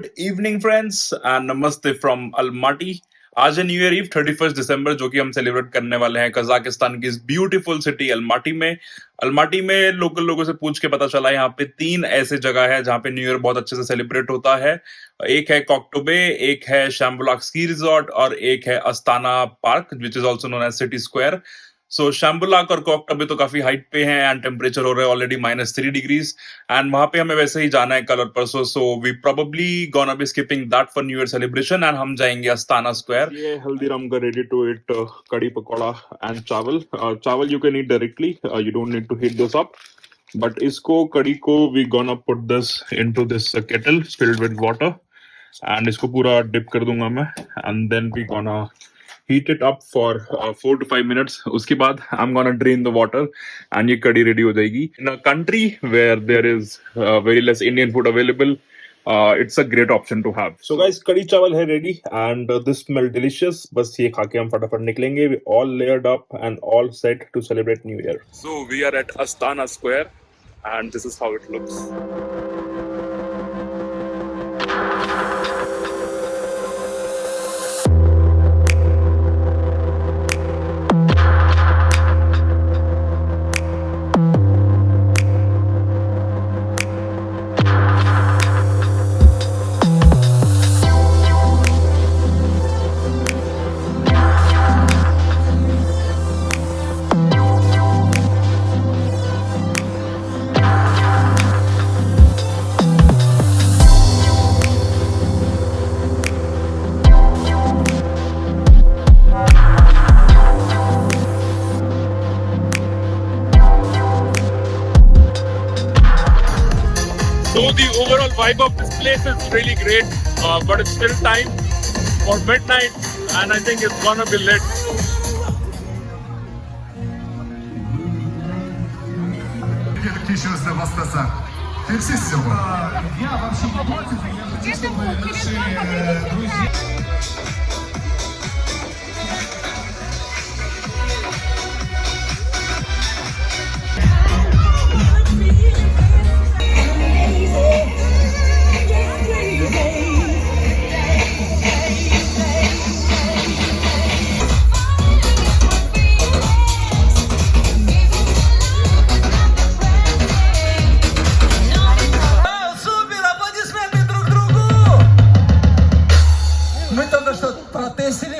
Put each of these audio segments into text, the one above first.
Good evening friends and नमस्ते from Almaty. आज है न्यू ईयर ईव 31 दिसंबर, जो कि हम सेलिब्रेट करने वाले हैं कजाकिस्तान की इस ब्यूटीफुल सिटी अलमाटी में। अलमाटी में लोकल लोगों से पूछ के पता चला यहाँ पे 3 ऐसे जगह है जहाँ पे न्यू ईयर बहुत अच्छे से सेलिब्रेट होता है। एक है कॉकटोबे, एक है शैम्बुलाक स्की रिजॉर्ट और एक है Astana park which is also known as city square. So Shymbulak और कॉकटोबे तो काफी हाइट पे हैं एंड टेम्परेचर हो रहा है ऑलरेडी -3 डिग्रीज एंड वहां पे हमें वैसे ही जाना है कल और परसों। So we probably gonna be skipping that for New Year celebration and हम जाएंगे अस्ताना स्क्वायर। ये हल्दीराम का रेडी टू ईट कड़ी pakora and chawal. Chawal you can eat directly, you don't need to heat this up, but इसको कड़ी को we gonna put this into this kettle filled with water and इसको पूरा dip कर दूंगा मैं and then we gonna heat it up for 4 to 5 minutes. उसके बाद I'm gonna drain the water and ये कड़ी ready हो जाएगी. In a country where there is very less Indian food available, it's a great option to have. So guys, कड़ी चावल है ready and this smell delicious. बस ये खा के हम फटाफट निकलेंगे. We all layered up and all set to celebrate New Year. So we are at Astana Square and this is how it looks. So the overall vibe of this place is really great, but it's still time for midnight and I think it's gonna be lit. Еще раз обостаться. Ты все сделал? Я вообще не против, я хочу, чтобы наши друзья...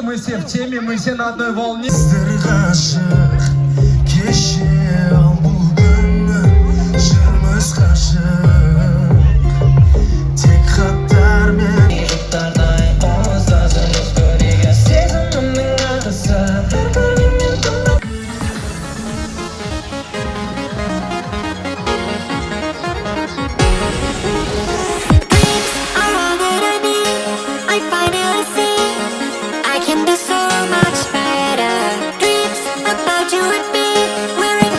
Мы все в теме, мы все на одной волне. Can be so much better. Dreams about you and me. We're in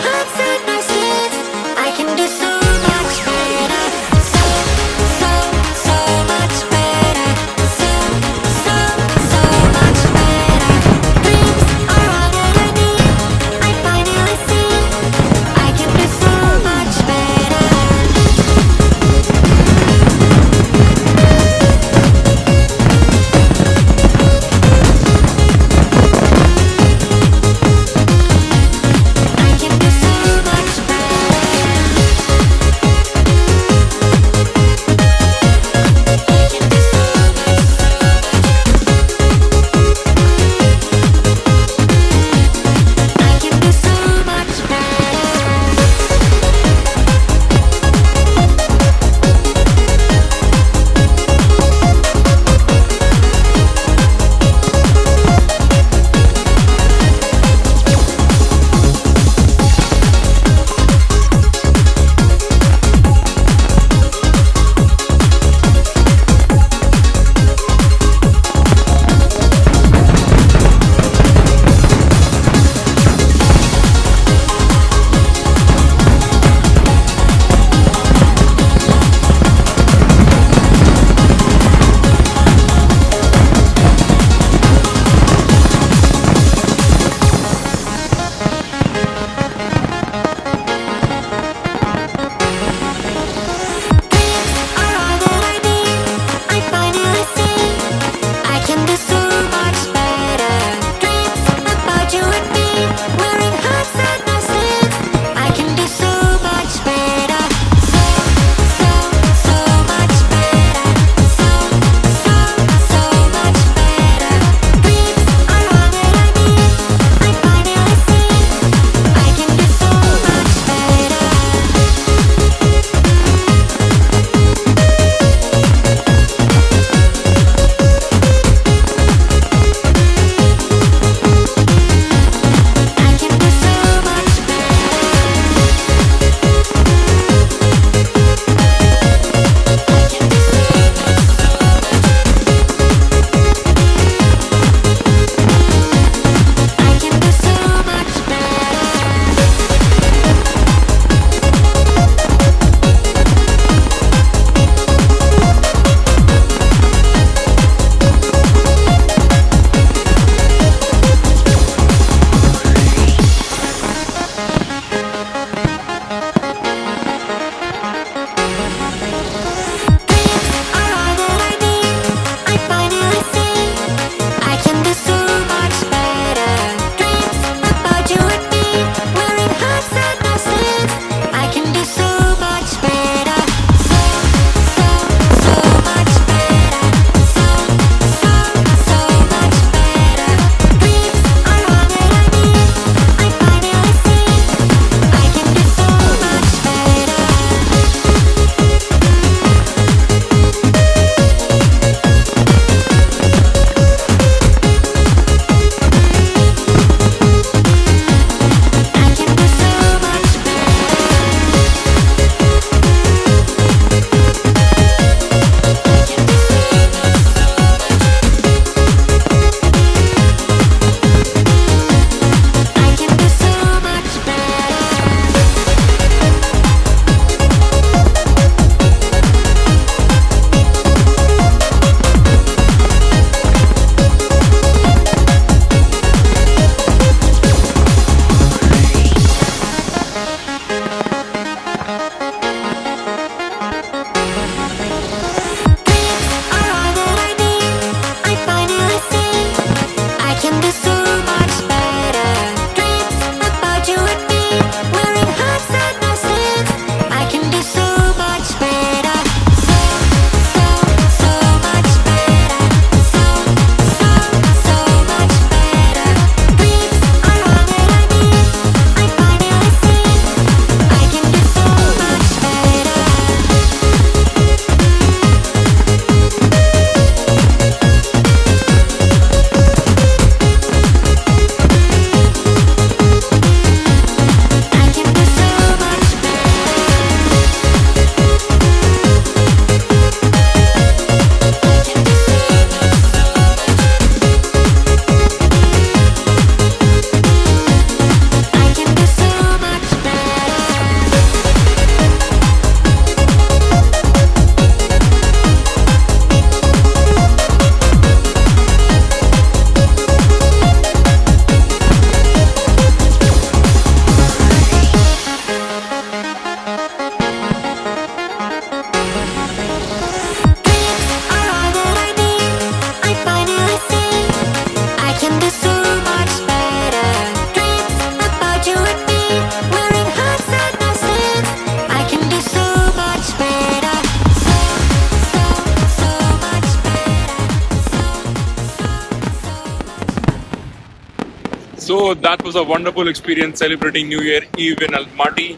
So that was a wonderful experience celebrating New Year Eve in Almaty.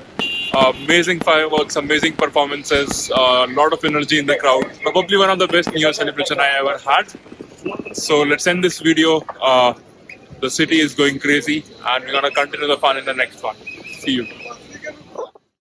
Amazing fireworks, amazing performances, a lot of energy in the crowd. Probably one of the best New Year celebration I ever had. So let's end this video. The city is going crazy, and we're gonna continue the fun in the next one. See you.